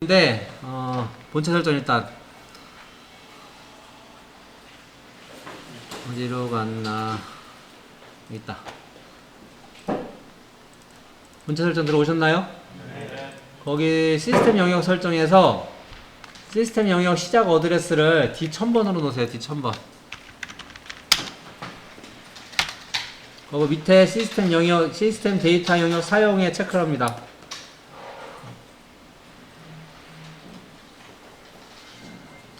근데 본체 설정 일단 어디로 갔나. 여기 있다. 본체 설정 들어오셨나요? 네. 거기 시스템 영역 설정에서 시스템 영역 시작 어드레스를 D1000번으로 놓으세요. D1000번. 그리고 밑에 시스템 영역, 시스템 데이터 영역 사용에 체크를 합니다.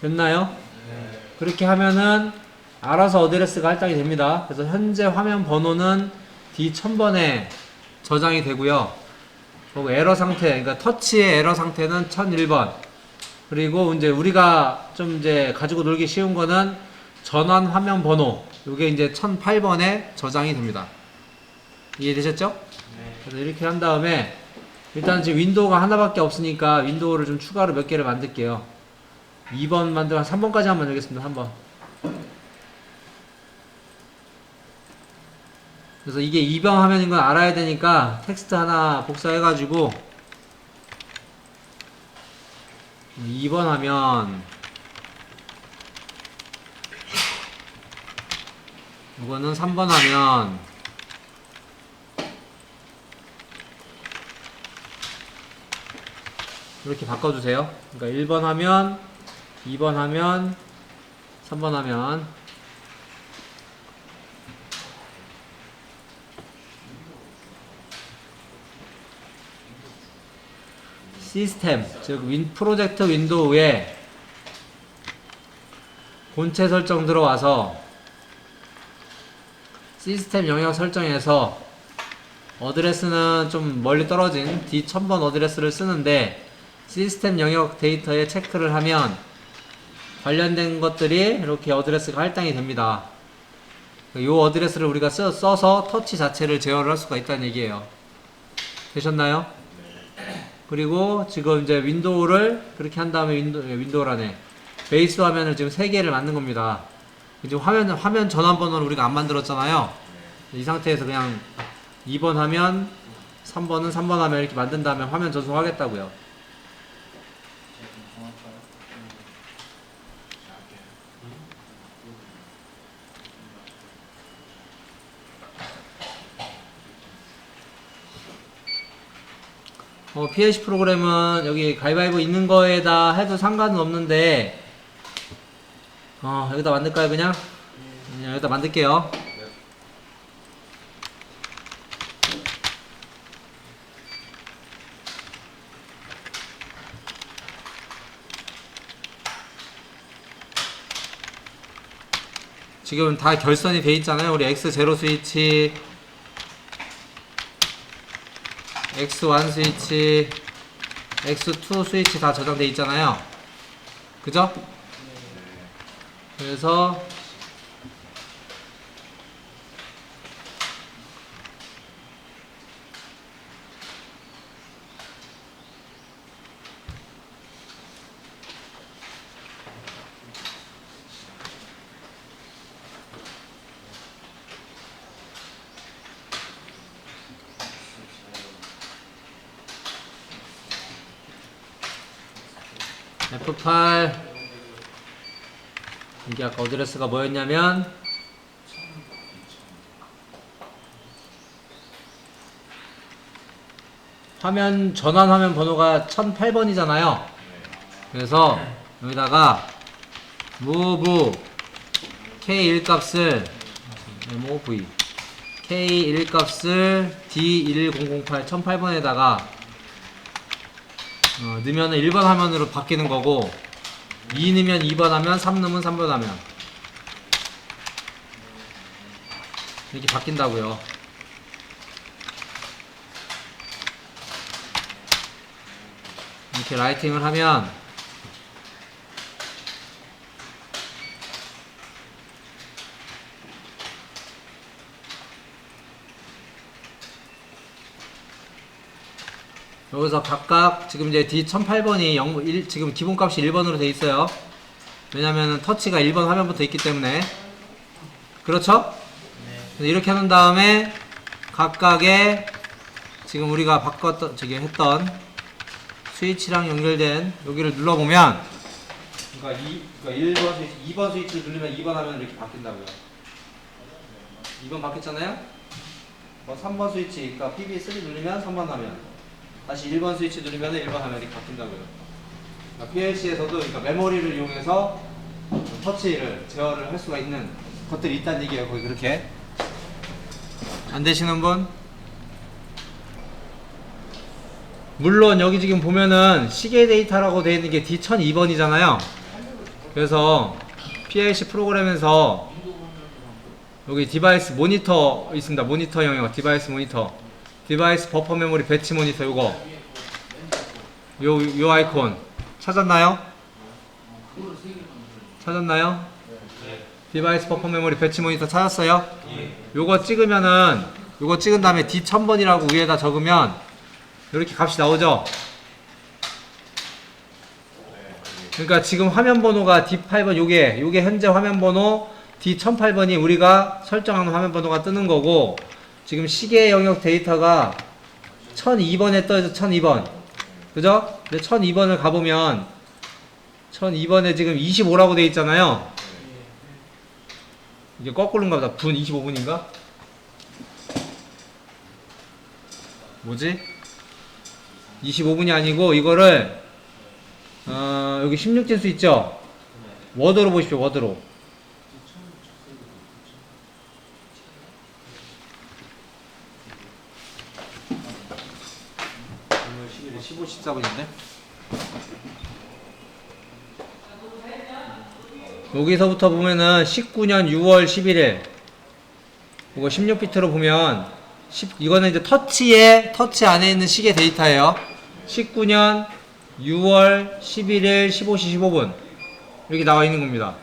됐나요? 네. 그렇게 하면은 알아서 어드레스가 할당이 됩니다. 그래서 현재 화면 번호는 D1000번에 저장이 되고요. 그리고 에러 상태, 그러니까 터치의 에러 상태는 1001번. 그리고 이제 우리가 좀 이제 가지고 놀기 쉬운 거는 전원 화면 번호, 요게 이제 1008번에 저장이 됩니다. 이해되셨죠? 네. 그래서 이렇게 한 다음에 일단 지금 윈도우가 하나밖에 없으니까 윈도우를 좀 추가로 몇 개를 만들게요. 2번 만들어 3번까지 한번 만들겠습니다. 3번. 그래서 이게 2번 화면인 건 알아야 되니까 텍스트 하나 복사해가지고 2번 화면, 이거는 3번 화면, 이렇게 바꿔주세요. 그러니까 1번 화면, 2번 화면, 3번 화면. 시스템, 즉 프로젝트 윈도우에 본체 설정 들어와서 시스템 영역 설정에서 어드레스는 좀 멀리 떨어진 D1000번 어드레스를 쓰는데 시스템 영역 데이터에 체크를 하면 관련된 것들이 이렇게 어드레스가 할당이 됩니다. 이 어드레스를 우리가 써서 터치 자체를 제어를 할 수가 있다는 얘기예요. 되셨나요? 그리고 지금 이제 윈도우를 그렇게 한 다음에 윈도우라네. 베이스 화면을 지금 3개를 만든 겁니다. 지금 화면 전환 번호를 우리가 안 만들었잖아요. 이 상태에서 그냥 2번 화면, 3번은 3번 화면 이렇게 만든 다음에 화면 전송하겠다고요. PLC 프로그램은 여기 가위바위보 있는 거에다 해도 상관은 없는데 여기다 만들까요? 그냥 여기다 만들게요. 지금 다 결선이 돼 있잖아요. 우리 X0 스위치, X1 스위치, X2 스위치 다 저장돼 있잖아요. 그죠? 그래서 F8 이게 아까 어드레스가 뭐였냐면 화면 전환 화면 번호가 1008번이잖아요. 그래서 여기다가 move K1 값을 move K1 값을 D1008 1008번에다가 넣으면 1번 화면으로 바뀌는 거고 2 넣으면 2번 화면, 3 넣으면 3번 화면 이렇게 바뀐다고요. 이렇게 라이팅을 하면 여기서 각각 지금 이제 D1008번이 지금 기본값이 1번으로 돼 있어요. 왜냐면은 터치가 1번 화면부터 있기 때문에. 그렇죠? 네. 이렇게 하는 다음에 각각의 지금 우리가 했던 스위치랑 연결된 여기를 눌러보면, 그러니까 1번 스위치, 2번 스위치를 누르면 2번 하면 이렇게 바뀐다고요. 2번 바뀌었잖아요? 3번 스위치, 그러니까 PB3 누르면 3번 화면, 다시 1번 스위치 누르면 1번 화면이 이렇게 바뀐다고요. 그러니까 PLC에서도 그러니까 메모리를 이용해서 터치를 제어를 할 수가 있는 것들이 있다는 얘기예요. 거기 그렇게 안 되시는 분? 물론 여기 지금 보면은 시계 데이터라고 되어 있는 게 D1002번이잖아요. 그래서 PLC 프로그램에서 여기 디바이스 모니터 있습니다. 모니터 영역, 디바이스 모니터, 디바이스 버퍼 메모리 배치 모니터, 요거 요 아이콘 찾았나요? 찾았나요? 디바이스 버퍼 메모리 배치 모니터 찾았어요? 요거 찍으면은, 요거 찍은 다음에 D1000번이라고 위에다 적으면 이렇게 값이 나오죠? 그러니까 지금 화면 번호가 D8번, 요게 현재 화면 번호 D1008번이 우리가 설정하는 화면 번호가 뜨는 거고, 지금 시계 영역 데이터가 1002번에 떠있어. 1002번. 그죠? 근데 1002번을 가보면 1002번에 지금 25라고 돼 있잖아요. 이게 거꾸로인가 보다. 분 25분인가? 뭐지? 25분이 아니고 이거를 여기 16진수 있죠? 워드로 보십시오. 워드로. 오늘 11일 15, 14분인데? 여기서부터 보면은 19년 6월 11일 이거 16비트로 보면 이거는 이제 터치 안에 있는 시계 데이터예요. 19년 6월 11일 15시 15분 이렇게 나와 있는 겁니다.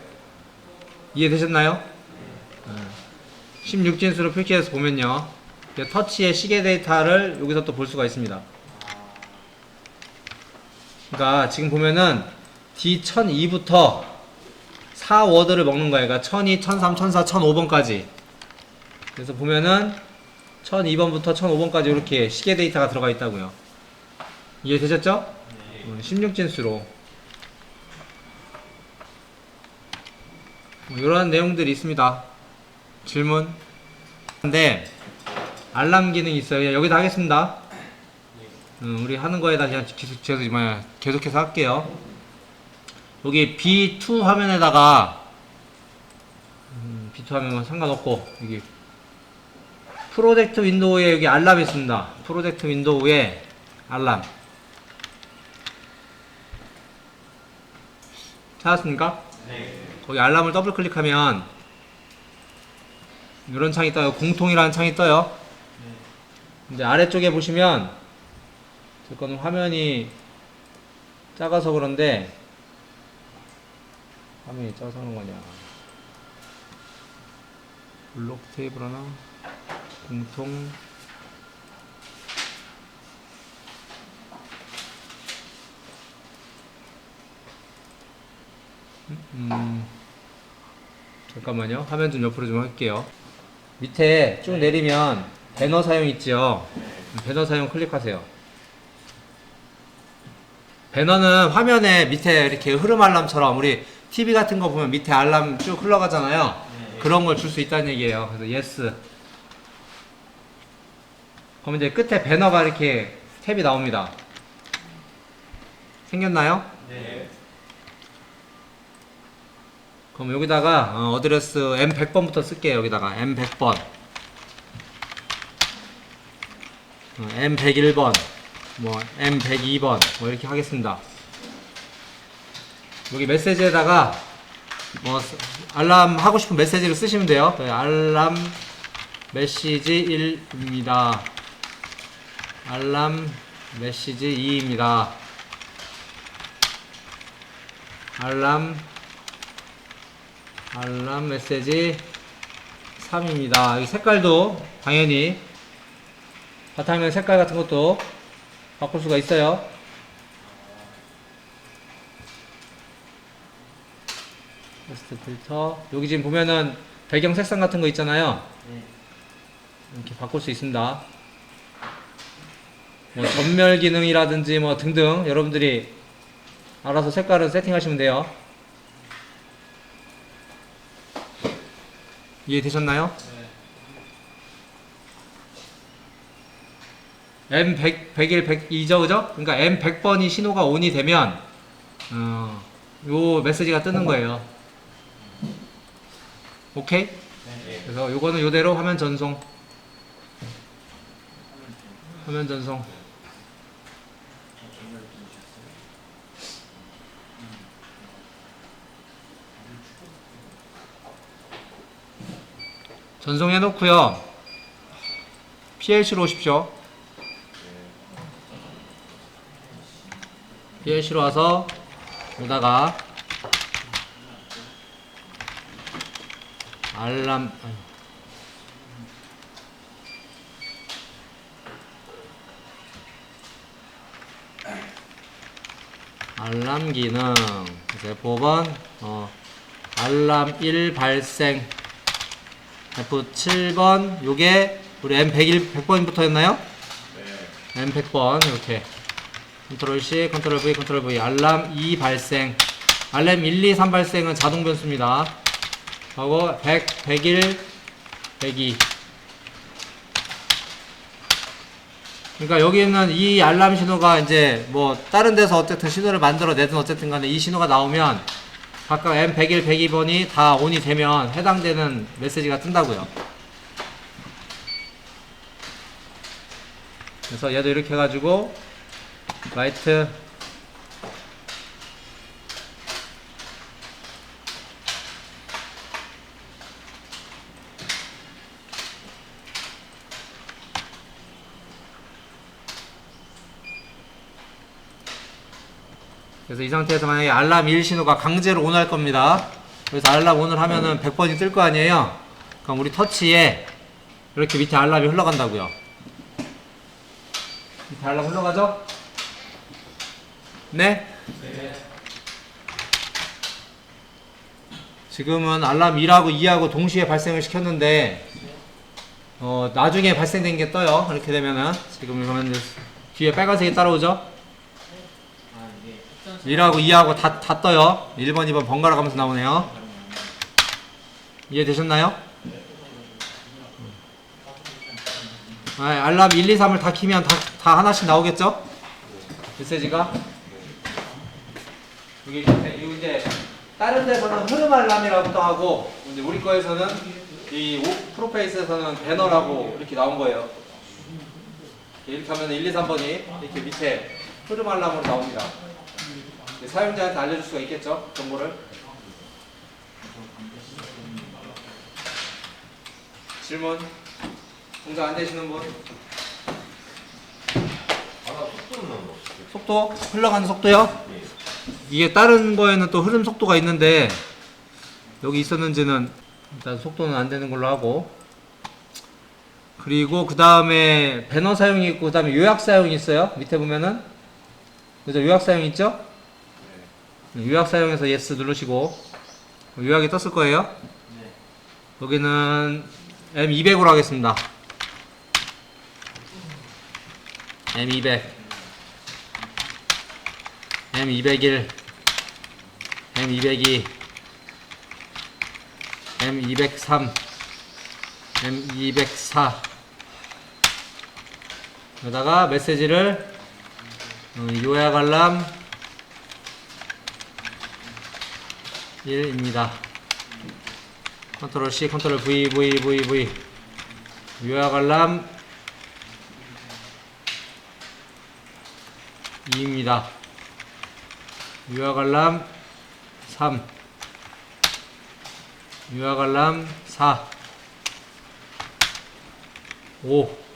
이해되셨나요? 16진수로 표기해서 보면요, 터치의 시계 데이터를 여기서 또 볼 수가 있습니다. 그러니까 지금 보면은 D1002부터 4워드를 먹는 거예요. 그러니까 1002, 1003, 1004, 1005번까지. 그래서 보면은 1002번부터 1005번까지 이렇게 시계 데이터가 들어가 있다고요. 이해되셨죠? 16진수로 이런 내용들이 있습니다. 질문? 근데 알람 기능이 있어요. 여기다 하겠습니다. 우리 하는 거에다 그냥 계속해서 할게요. 여기 B2 화면에다가 B2 화면은 상관없고, 여기 프로젝트 윈도우에 여기 알람이 있습니다. 프로젝트 윈도우에 알람 찾았습니까? 네. 거기 알람을 더블 클릭하면 이런 창이 떠요. 공통이라는 창이 떠요. 네. 근데 아래쪽에 보시면, 제 거는 화면이 작아서 그런데, 화면이 작아서 그런 거냐, 블록 테이블 하나, 공통, 잠깐만요. 화면 좀 옆으로 좀 할게요. 밑에 쭉 내리면 배너 사용 있죠. 배너 사용 클릭하세요. 배너는 화면에 밑에 이렇게 흐름 알람처럼 우리 TV 같은 거 보면 밑에 알람 쭉 흘러가잖아요. 그런 걸 줄 수 있다는 얘기예요. 그래서 yes. 그럼 이제 끝에 배너가 이렇게 탭이 나옵니다. 생겼나요? 네. 그럼 여기다가 어드레스 M100번부터 쓸게요. 여기다가 M100번, M101번, 뭐 M102번 뭐 이렇게 하겠습니다. 여기 메시지에다가 뭐 알람 하고 싶은 메시지를 쓰시면 돼요. 알람 메시지 1입니다. 알람 메시지 2입니다. 알람 메시지 3입니다. 이 색깔도 당연히 바탕화면 색깔 같은 것도 바꿀 수가 있어요. 테스트 필터. 여기 지금 보면은 배경 색상 같은 거 있잖아요. 이렇게 바꿀 수 있습니다. 뭐 전멸 기능이라든지 뭐 등등 여러분들이 알아서 색깔은 세팅하시면 돼요. 이해되셨나요? M100, 101, 102죠, 그죠? 그러니까 M100번이 신호가 ON이 되면 요 메시지가 뜨는 거예요. 오케이? 그래서 요거는 요대로 화면 전송. 화면 전송. 전송해 놓고요. PLC로 오십시오. PLC로 와서 오다가 알람 기능 이제 F5번 알람 1 발생 F7번 요게 우리 M101 100번부터였나요? 네. M100번 이렇게 컨트롤 C, 컨트롤 V, 컨트롤 V 알람 2 발생 알람 1, 2, 3 발생은 자동 변수입니다. 하고 100, 101, 102 그러니까 여기는 이 알람 신호가 이제 뭐 다른 데서 어쨌든 신호를 만들어 내든 어쨌든 간에 이 신호가 나오면 각각 M101, 102번이 다 ON이 되면 해당되는 메시지가 뜬다고요. 그래서 얘도 이렇게 해가지고 라이트 그래서 이 상태에서 만약에 알람 1 신호가 강제로 ON 할 겁니다. 그래서 알람 ON을 하면은 100번이 뜰 거 아니에요. 그럼 우리 터치에 이렇게 밑에 알람이 흘러간다고요. 밑에 알람 흘러가죠? 네? 네. 지금은 알람 1하고 2하고 동시에 발생을 시켰는데 나중에 발생된 게 떠요. 이렇게 되면은 지금 보면 뒤에 빨간색이 따라오죠? 1하고 2하고 다 떠요. 1번, 2번 번갈아 가면서 나오네요. 이해되셨나요? 알람 1, 2, 3을 다 키면 다 하나씩 나오겠죠? 메시지가. 여기 이제 다른 데서는 흐름 알람이라고도 하고 이제 우리 거에서는 이 프로페이스에서는 배너라고 이렇게 나온 거예요. 이렇게 하면 1, 2, 3번이 이렇게 밑에 흐름 알람으로 나옵니다. 사용자한테 알려줄 수가 있겠죠? 정보를. 질문? 동작 안 되시는 분? 속도? 흘러가는 속도요? 이게 다른 거에는 또 흐름 속도가 있는데 여기 있었는지는 일단 속도는 안 되는 걸로 하고 그리고 그 다음에 배너 사용이 있고 그 다음에 요약 사용이 있어요. 밑에 보면은 그죠? 요약 사용 있죠? 요약 사용해서 yes 누르시고 요약이 떴을 거예요. 여기는 M200으로 하겠습니다. M200 M201 M202 M203 M204 여기다가 메시지를 요약 알람 1입니다. 컨트롤 C, 컨트롤 V, V 요약 알람 2입니다. 요약 알람 3 요약 알람 4 5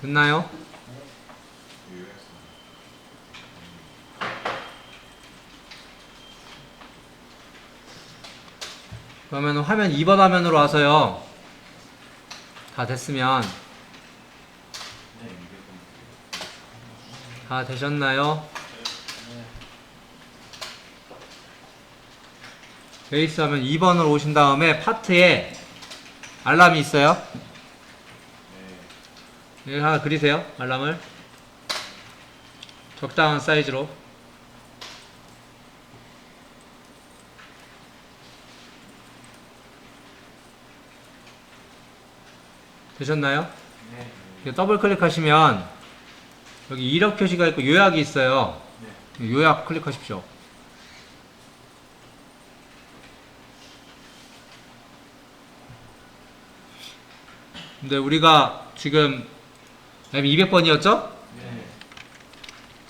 됐나요? 그러면 화면 2번 화면으로 와서요. 다 됐으면 다 되셨나요? 베이스 하면 2번으로 오신 다음에 파트에 알람이 있어요. 여기 하나 그리세요. 알람을 적당한 사이즈로. 되셨나요? 네. 더블 클릭하시면 여기 이력 표시가 있고 요약이 있어요. 네. 요약 클릭하십시오. 근데 우리가 지금 M200번이었죠? 네.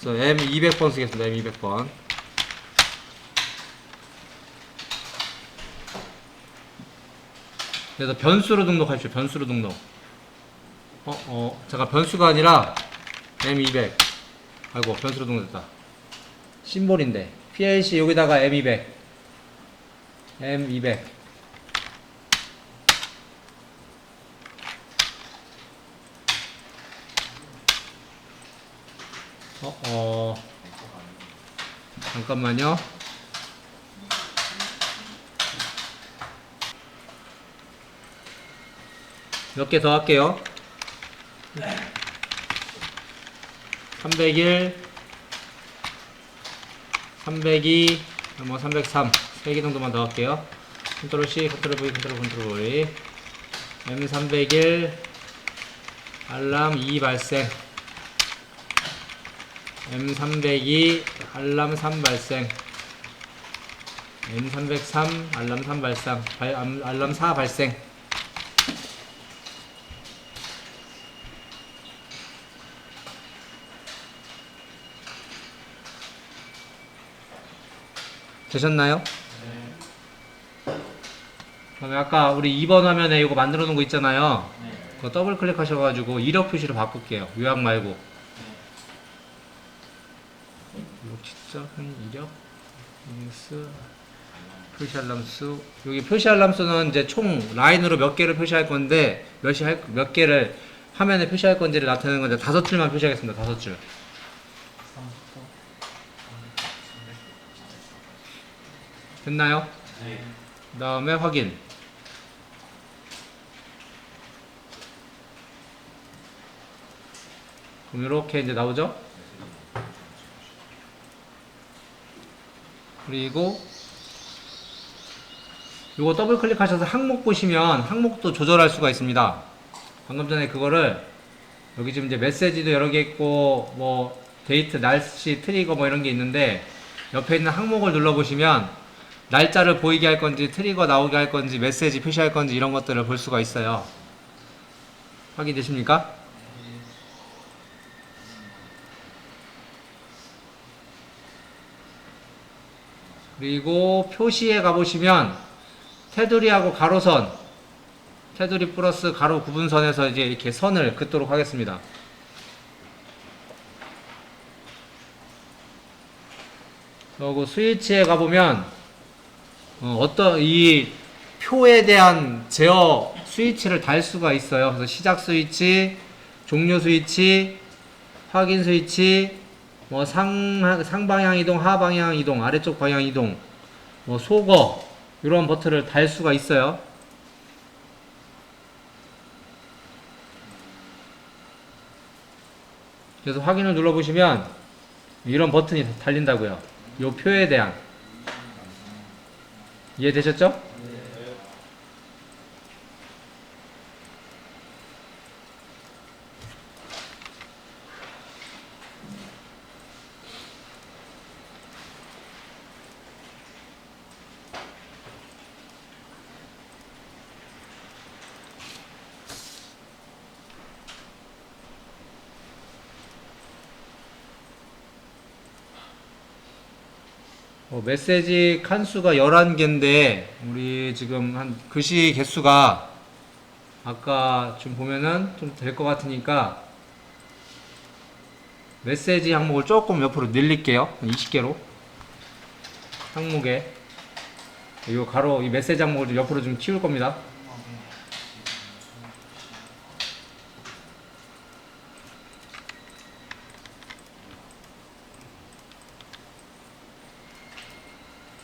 그래서 M200번 쓰겠습니다. M200번. 그래서 변수로 등록하십시오. 변수로 등록. 잠깐 변수가 아니라 M200. 아이고 변수로 등록됐다. 심볼인데 PLC 여기다가 M200. M200. 잠깐만요. 몇 개 더 할게요. 301, 302, 303, 3개 정도만 더 할게요. 컨트롤 C, 컨트롤 V, 컨트롤 V. M301, 알람 2 발생. M302, 알람 3 발생. M303, 알람 3 발생. 알람 4 발생. 되셨나요? 네. 그다음에 아까 우리 2번 화면에 이거 만들어 놓은 거 있잖아요. 네. 그거 더블 클릭하셔가지고 이력 표시로 바꿀게요. 요약 말고. 이력, 링스, 표시 알람수. 여기 표시 알람수는 이제 총 라인으로 몇 개를 표시할 건데 몇 개를 화면에 표시할 건지를 나타내는 건데 5줄만 표시하겠습니다. 5줄. 됐나요? 네. 그 다음에 확인. 그럼 이렇게 이제 나오죠? 그리고 이거 더블 클릭하셔서 항목 보시면 항목도 조절할 수가 있습니다. 방금 전에 그거를 여기 지금 이제 메시지도 여러 개 있고 뭐 데이트, 날씨, 트리거 뭐 이런 게 있는데 옆에 있는 항목을 눌러보시면 날짜를 보이게 할 건지 트리거 나오게 할 건지 메시지 표시할 건지 이런 것들을 볼 수가 있어요. 확인되십니까? 그리고 표시에 가보시면 테두리하고 가로선, 테두리 플러스 가로 구분선에서 이제 이렇게 선을 긋도록 하겠습니다. 그리고 스위치에 가보면 어떤 이 표에 대한 제어 스위치를 달 수가 있어요. 그래서 시작 스위치, 종료 스위치, 확인 스위치, 뭐 상방향 이동, 하방향 이동, 아래쪽 방향 이동, 뭐 소거 이런 버튼을 달 수가 있어요. 그래서 확인을 눌러보시면 이런 버튼이 달린다고요. 이 표에 대한. 이해되셨죠? 메시지 칸수가 11개인데 우리 지금 한 글씨 개수가 아까 좀 보면은 좀 될 것 같으니까 메시지 항목을 조금 옆으로 늘릴게요. 20개로 항목에 이 가로 이 메시지 항목을 좀 옆으로 좀 키울 겁니다.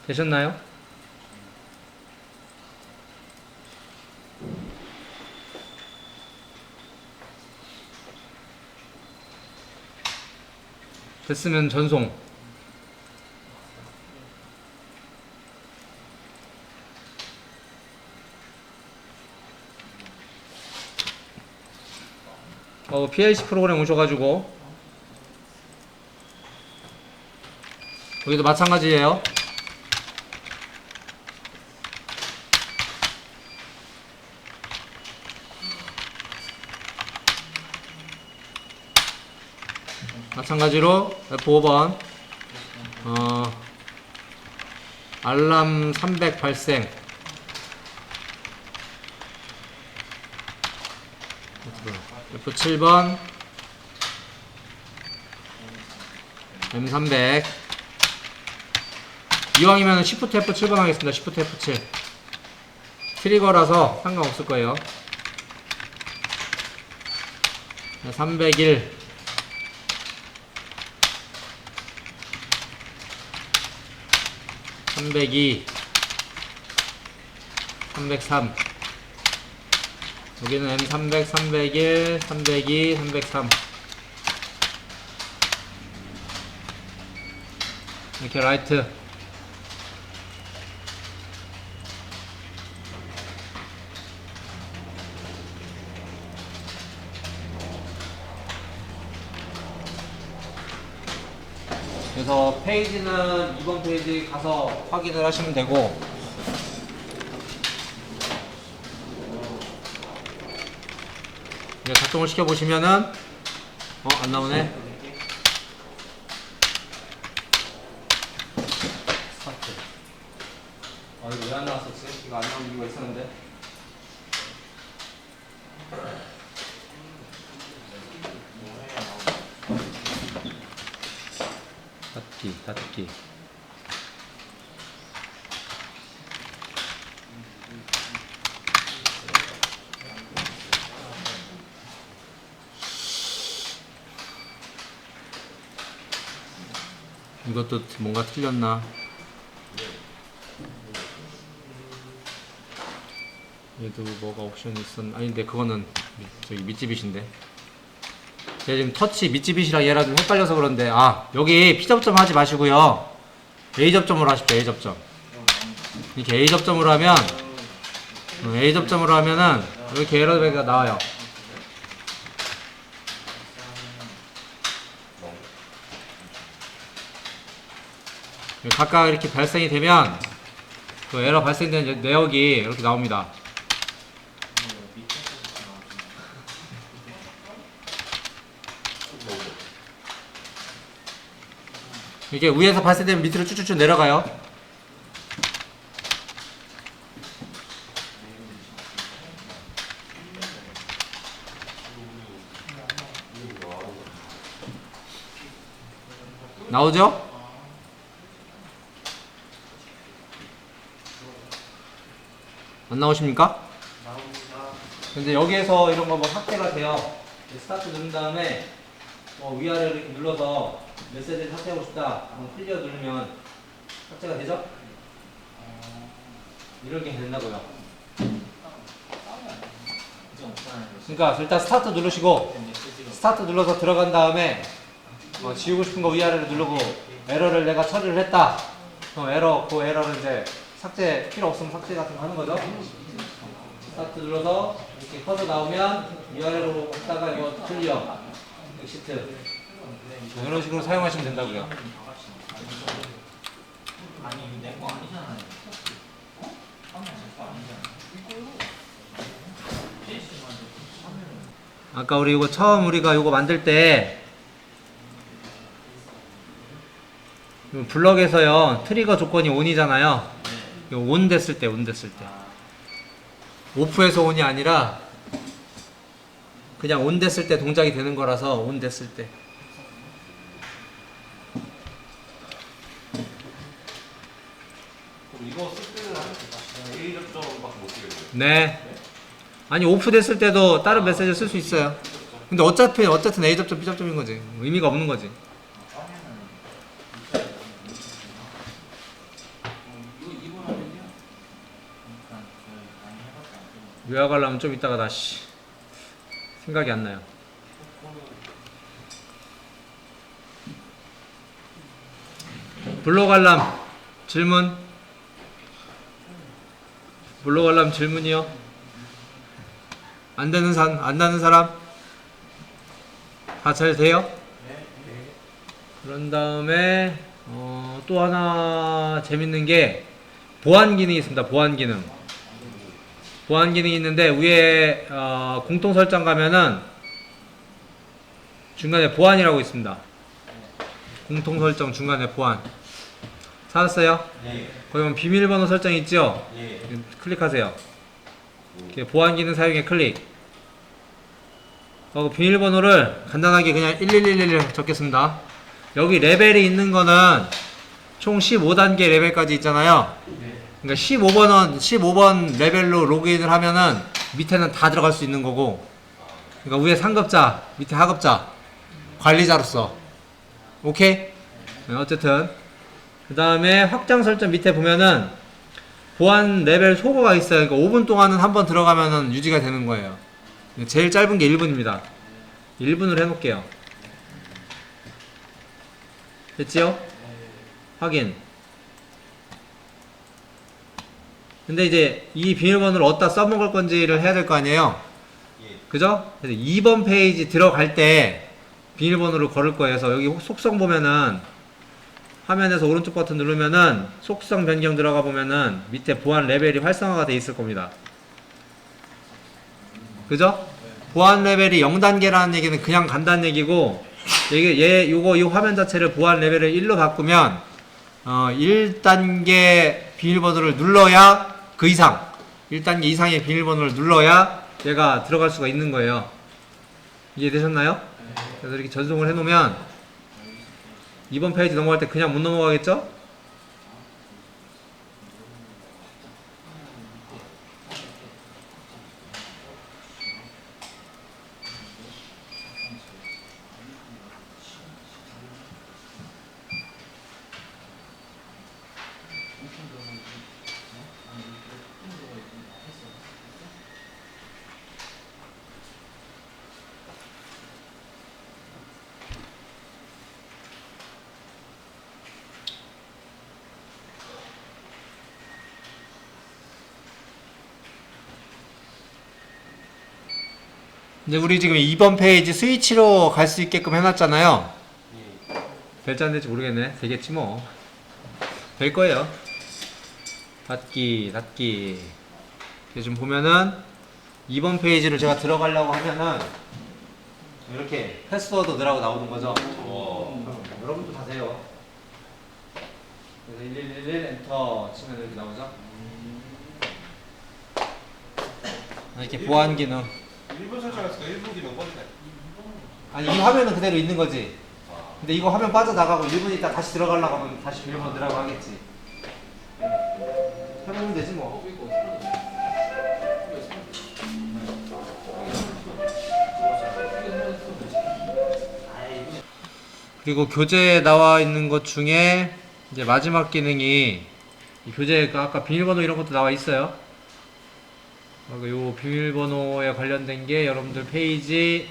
되셨나요? 됐으면 전송. PLC 프로그램 오셔가지고 여기도 마찬가지예요. 마찬가지로 F5번 알람 300 발생. F7번 M300. 이왕이면 Shift F7번 하겠습니다. Shift F7 트리거라서 상관없을 거예요. 301 302 303 여기는 M300, 301, 302, 303 이렇게 라이트. 그래서 페이지는 2번 페이지 가서 확인을 하시면 되고, 이제 작동을 시켜보시면은 안 나오네. 스타트. 이거 왜 안 나왔었지? 이거 안 나온 이유가 있었는데. 닫기. 이것도 뭔가 틀렸나? 얘도 뭐가 옵션이 있었나? 아닌데 그거는 저기 미쯔비시인데. 제가 지금 터치 미쯔비시랑 얘랑 좀 헷갈려서 그런데, 여기 P 접점 하지 마시고요. A 접점으로 하십시오. A 접점. 이렇게 A 접점으로 하면 은 이렇게 에러가 나와요. 각각 이렇게 발생이 되면 그 에러 발생된 내역이 이렇게 나옵니다. 이게 위에서 발생되면 밑으로 쭉쭉쭉 내려가요. 나오죠? 안 나오십니까? 근데 여기에서 이런 거 뭐 삭제가 돼요. 스타트 누른 다음에 위아래로 이렇게 눌러서 메시지를 삭제하고 싶다. 클리어 누르면 삭제가 되죠? 이렇게 된다고요. 그러니까 일단 스타트 누르시고, 스타트 눌러서 들어간 다음에 지우고 싶은 거 위아래로 누르고, 에러를 내가 처리를 했다. 그럼 그 에러를 이제 삭제, 필요 없으면 삭제 같은 거 하는 거죠. 스타트 눌러서 이렇게 커서 나오면 위아래로 갔다가 이거 클리어, 엑시트. 이런 식으로 사용하시면 된다고요. 아까 우리가 이거 만들 때 블럭에서요 트리거 조건이 온이잖아요. 온 됐을 때 오프에서 온이 아니라 그냥 온 됐을 때 동작이 되는 거라서 온 됐을 때. 이거 쓸 때는 A 접점밖에 못 쓰겠네요. 네. 아니 오프 됐을 때도 다른 메시지 쓸 수 있어요. 근데 어쨌든 A 접점, B 접점인 거지. 의미가 없는 거지. 요약하려면 좀 이따가 다시 생각이 안 나요. 블록 알람 질문. 블록 알람 질문이요. 안 되는 사람 다 잘 돼요? 그런 다음에 또 하나 재밌는 게 보안 기능이 있습니다. 보안 기능. 보안 기능이 있는데 위에 공통 설정 가면은 중간에 보안이라고 있습니다. 공통 설정 중간에 보안. 찾았어요? 네. 거기 보면 비밀번호 설정 있죠? 예. 클릭하세요. 이렇게 보안 기능 사용에 클릭. 비밀번호를 간단하게 그냥 11111 적겠습니다. 여기 레벨이 있는 거는 총 15단계 레벨까지 있잖아요. 그러니까 15번 레벨로 로그인을 하면은 밑에는 다 들어갈 수 있는 거고, 그러니까 위에 상급자, 밑에 하급자, 관리자로서. 오케이? 네, 어쨌든 그 다음에 확장 설정 밑에 보면은 보안 레벨 소거가 있어요. 그러니까 5분 동안은 한번 들어가면은 유지가 되는 거예요. 제일 짧은 게 1분입니다. 1분으로 해놓을게요. 됐지요? 확인. 근데 이제 이 비밀번호를 어디다 써먹을 건지를 해야 될 거 아니에요? 그죠? 그래서 2번 페이지 들어갈 때 비밀번호를 걸을 거예요. 그래서 여기 속성 보면은 화면에서 오른쪽 버튼 누르면은 속성 변경 들어가 보면은 밑에 보안 레벨이 활성화가 돼 있을 겁니다. 그죠? 보안 레벨이 0단계라는 얘기는 그냥 간다는 얘기고, 이 화면 자체를 보안 레벨을 1로 바꾸면 1단계 비밀번호를 눌러야 그 이상 1단계 이상의 비밀번호를 눌러야 얘가 들어갈 수가 있는 거예요. 이해되셨나요? 그래서 이렇게 전송을 해놓으면 2번 페이지 넘어갈 때 그냥 못 넘어가겠죠? 이제 우리 지금 2번 페이지 스위치로 갈 수 있게끔 해놨잖아요. 될지 안 될지 모르겠네. 되겠지 뭐. 될 거예요. 닫기. 지금 보면은 2번 페이지를 제가 들어가려고 하면은 이렇게 패스워드 넣으라고 나오는 거죠. 여러분도 다 돼요. 그래서 1111 엔터 치면 이렇게 나오죠. 이렇게 보안 기능. 1분 설정했을 때 1분 뒤몇 번째? 아니, 이 화면은 그대로 있는 거지. 근데 이거 화면 빠져나가고 1분 있다 다시 들어가려고 하면 다시 비밀번호 넣으라고 하겠지. 해보면 되지 뭐. 그리고 교재에 나와 있는 것 중에 이제 마지막 기능이, 이 교재에 아까 비밀번호 이런 것도 나와 있어요. 요 비밀번호에 관련된 게 여러분들 페이지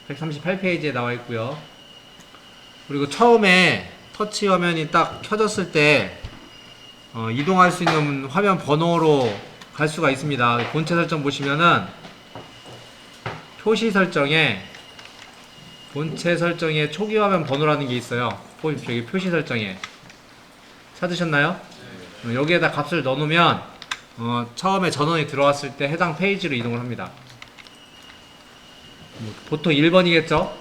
138페이지에 나와 있고요. 그리고 처음에 터치 화면이 딱 켜졌을 때 이동할 수 있는 화면 번호로 갈 수가 있습니다. 본체 설정 보시면은 표시 설정에 본체 설정에 초기 화면 번호라는 게 있어요. 보십시오. 여기 표시 설정에 찾으셨나요? 여기에다 값을 넣어놓으면 처음에 전원이 들어왔을 때 해당 페이지로 이동을 합니다. 보통 1번이겠죠?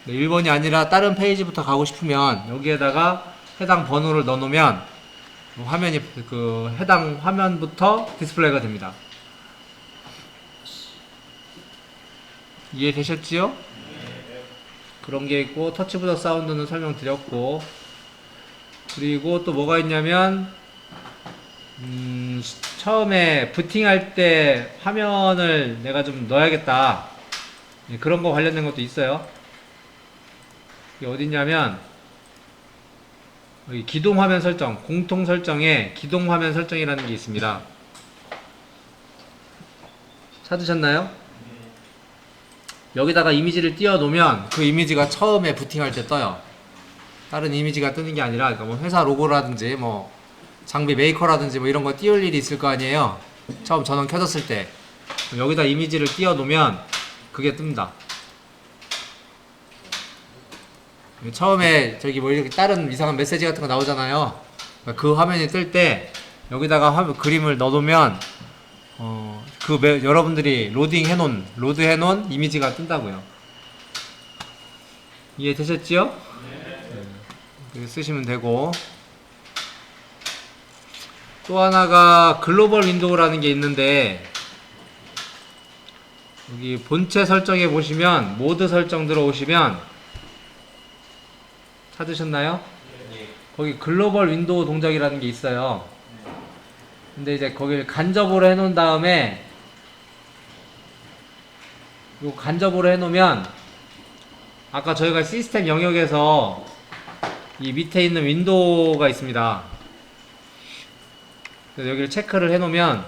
1번이 아니라 다른 페이지부터 가고 싶으면 여기에다가 해당 번호를 넣어놓으면 화면이 그 해당 화면부터 디스플레이가 됩니다. 이해되셨지요? 그런 게 있고, 터치보다 사운드는 설명드렸고, 그리고 또 뭐가 있냐면 처음에 부팅할 때 화면을 내가 좀 넣어야겠다, 그런 거 관련된 것도 있어요. 이게 어딨냐면 여기 기동화면 설정, 공통 설정에 기동화면 설정이라는 게 있습니다. 찾으셨나요? 여기다가 이미지를 띄워 놓으면 그 이미지가 처음에 부팅할 때 떠요. 다른 이미지가 뜨는 게 아니라, 그러니까 뭐 회사 로고라든지 뭐 장비 메이커라든지 뭐 이런 거 띄울 일이 있을 거 아니에요. 처음 전원 켜졌을 때 여기다 이미지를 띄워 놓으면 그게 뜹니다. 처음에 저기 뭐 이렇게 다른 이상한 메시지 같은 거 나오잖아요. 그 화면이 뜰 때 여기다가 그림을 넣어놓으면 여러분들이 로드 해놓은 이미지가 뜬다고요. 이해되셨지요? 네. 쓰시면 되고, 또 하나가 글로벌 윈도우라는 게 있는데, 여기 본체 설정에 보시면 모드 설정 들어오시면 찾으셨나요? 거기 글로벌 윈도우 동작이라는 게 있어요. 근데 이제 거기를 간접으로 해놓은 다음에, 요 간접으로 해놓으면 아까 저희가 시스템 영역에서 이 밑에 있는 윈도우가 있습니다. 그래서 여기를 체크를 해놓으면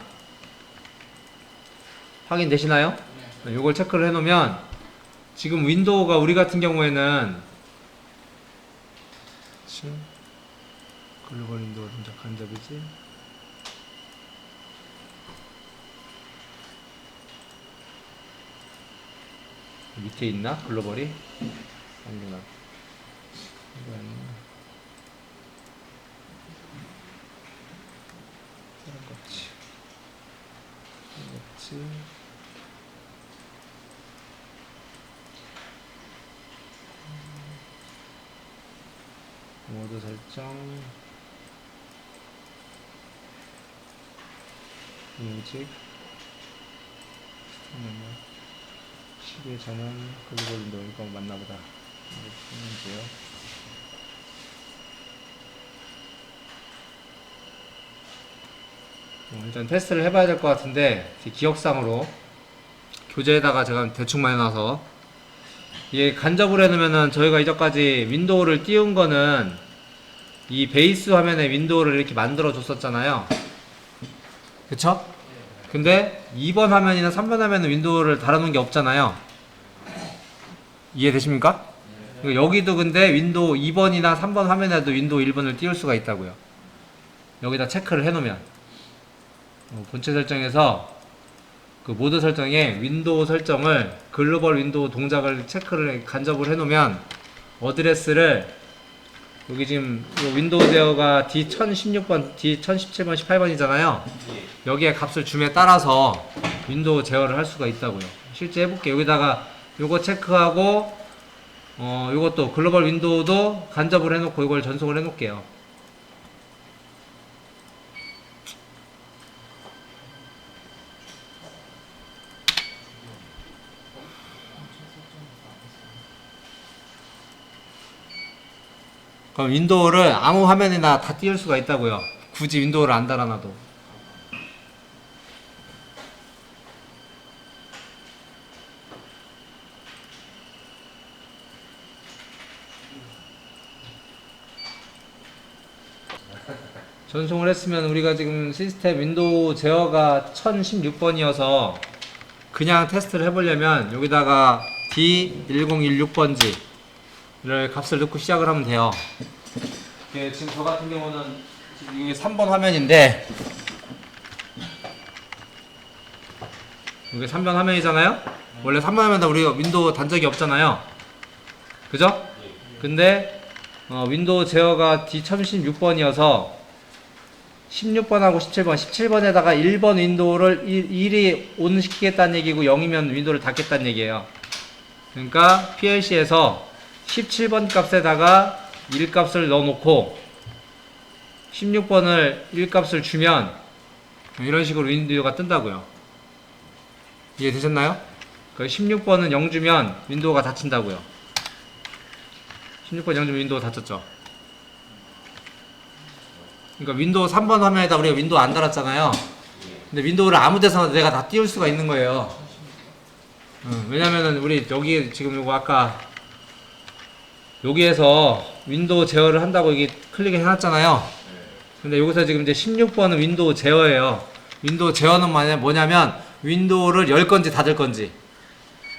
확인되시나요? 네, 요걸 체크를 해놓으면 지금 윈도우가 우리 같은 경우에는 글로벌 윈도우 동작 간접이지? 밑에 있나? 글로벌이? 아니구나. 이거 아니구나. 그렇지. 그렇지. 모드 설정. 뮤직. 10의 전원 글로벌 윈도우 이거 맞나보다. 이거 일단 테스트를 해봐야 될 것 같은데, 기억상으로 교재에다가 제가 대충만 해놔서, 이게 간접으로 해놓으면은 저희가 이전까지 윈도우를 띄운 거는 이 베이스 화면에 윈도우를 이렇게 만들어 줬었잖아요. 그쵸? 근데 2번 화면이나 3번 화면은 윈도우를 달아놓은 게 없잖아요. 이해되십니까? 여기도 근데 윈도우 2번이나 3번 화면에도 윈도우 1번을 띄울 수가 있다고요. 여기다 체크를 해놓으면 본체 설정에서 그 모드 설정에 윈도우 설정을 글로벌 윈도우 동작을 체크를 간접을 해놓으면 어드레스를 여기 지금 윈도우 제어가 D1016번, D1017번, 18번이잖아요. 여기에 값을 줌에 따라서 윈도우 제어를 할 수가 있다고요. 실제 해볼게요. 여기다가 요거 체크하고 요것도 글로벌 윈도우도 간접을 해놓고 이걸 전송을 해놓을게요. 그럼 윈도우를 아무 화면이나 다 띄울 수가 있다고요. 굳이 윈도우를 안 달아놔도. 전송을 했으면 우리가 지금 시스템 윈도우 제어가 1016번이어서 그냥 테스트를 해보려면 여기다가 D1016번지 를 값을 넣고 시작을 하면 돼요. 이게 지금 저 같은 경우는 지금 이게 3번 화면인데 이게 3번 화면이잖아요. 원래 3번 화면에 우리가 윈도우 단 적이 없잖아요. 그죠? 근데 윈도우 제어가 D1016번이어서 16번하고 17번, 17번에다가 1번 윈도우를 1이 ON 시키겠다는 얘기고 0이면 윈도우를 닫겠다는 얘기예요. 그러니까 PLC에서 17번 값에다가 1 값을 넣어놓고 16번을 1 값을 주면 이런 식으로 윈도우가 뜬다고요. 이해되셨나요? 16번은 0 주면 윈도우가 닫힌다고요. 16번 0 주면 윈도우 닫혔죠. 그러니까 윈도우 3번 화면에다 우리가 윈도우 안 달았잖아요. 근데 윈도우를 아무 데서나 내가 다 띄울 수가 있는 거예요. 왜냐면은 우리 여기 지금 요거 아까 여기에서 윈도우 제어를 한다고 여기 클릭을 해놨잖아요. 근데 여기서 지금 이제 16번은 윈도우 제어예요. 윈도우 제어는 뭐냐면 윈도우를 열 건지 닫을 건지.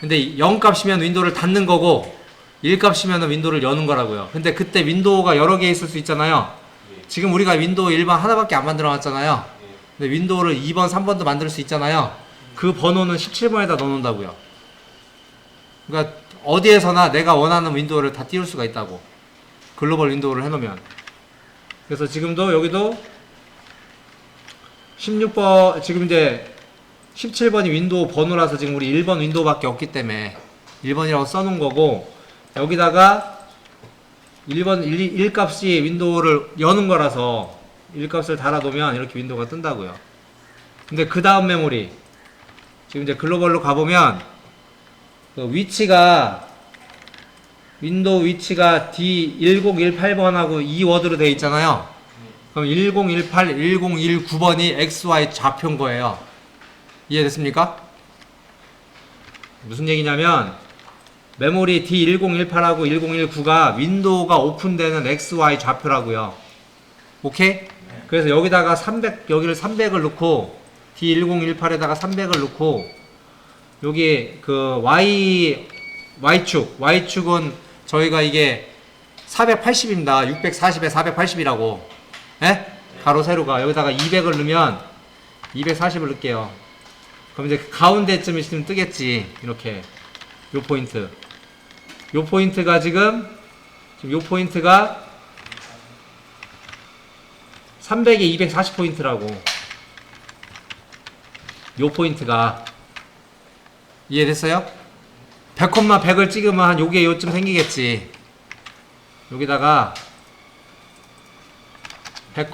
근데 0 값이면 윈도우를 닫는 거고 1 값이면 윈도우를 여는 거라고요. 근데 그때 윈도우가 여러 개 있을 수 있잖아요. 지금 우리가 윈도우 1번 하나밖에 안 만들어 놨잖아요. 근데 윈도우를 2번, 3번도 만들 수 있잖아요. 그 번호는 17번에다 넣어 놓는다고요. 그러니까 어디에서나 내가 원하는 윈도우를 다 띄울 수가 있다고. 글로벌 윈도우를 해놓으면. 그래서 지금도 여기도 16번, 지금 이제 17번이 윈도우 번호라서 지금 우리 1번 윈도우밖에 없기 때문에 1번이라고 써놓은 거고, 여기다가 1번 1 값이 윈도우를 여는 거라서 1 값을 달아놓으면 이렇게 윈도우가 뜬다고요. 근데 그 다음 메모리, 지금 이제 글로벌로 가보면 그 위치가 윈도우 위치가 D1018번하고 이 워드로 되어 있잖아요. 그럼 1018, 1019번이 XY 좌표인 거예요. 이해됐습니까? 무슨 얘기냐면 메모리 D1018하고 1019가 윈도우가 오픈되는 XY 좌표라고요. 오케이? 그래서 여기다가 300, 여기를 300을 넣고 D1018에다가 300을 넣고 여기 그 Y축은 저희가 이게 480입니다. 640에 480이라고. 예? 가로 세로가 여기다가 200을 넣으면 240을 넣을게요. 그럼 이제 가운데쯤 있으면 뜨겠지. 이렇게 요 포인트. 요 포인트가 지금 요 포인트가 300에 240 포인트라고. 요 포인트가 이해됐어요? 100을 찍으면 한 요게 요쯤 생기겠지. 여기다가 100,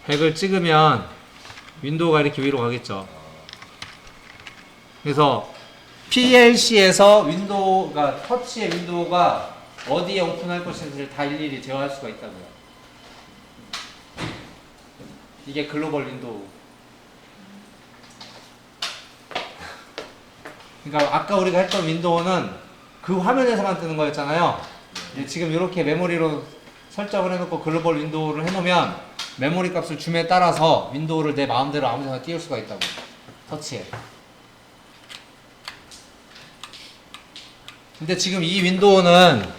100을 찍으면 윈도우가 이렇게 위로 가겠죠. 그래서 PLC에서 윈도우가 터치의 윈도우가 어디에 오픈할 것인지를 다 일일이 제어할 수가 있다고요. 이게 글로벌 윈도우. 그러니까 아까 우리가 했던 윈도우는 그 화면에서만 뜨는 거였잖아요. 지금 이렇게 메모리로 설정을 해놓고 글로벌 윈도우를 해놓으면 메모리 값을 줌에 따라서 윈도우를 내 마음대로 아무데나 띄울 수가 있다고. 터치에. 근데 지금 이 윈도우는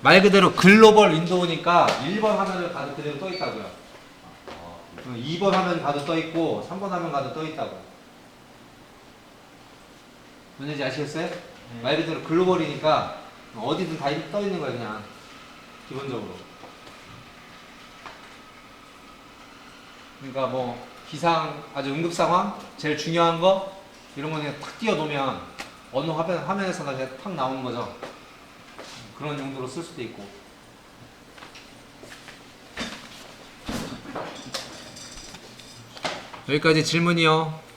말 그대로 글로벌 윈도우니까 1번 화면을 가도 그대로 떠 있다고요. 2번 화면 가도 떠 있고 3번 화면 가도 떠 있다고. 뭔지 아시겠어요? 말 그대로 글로벌이니까 어디든 다 떠 있는 거예요, 그냥. 기본적으로. 그러니까 뭐 기상, 아주 응급 상황, 제일 중요한 거 이런 거 그냥 탁 띄워 놓으면 어느 화면에서나 그냥 탁 나오는 거죠. 그런 용도로 쓸 수도 있고. 여기까지 질문이요.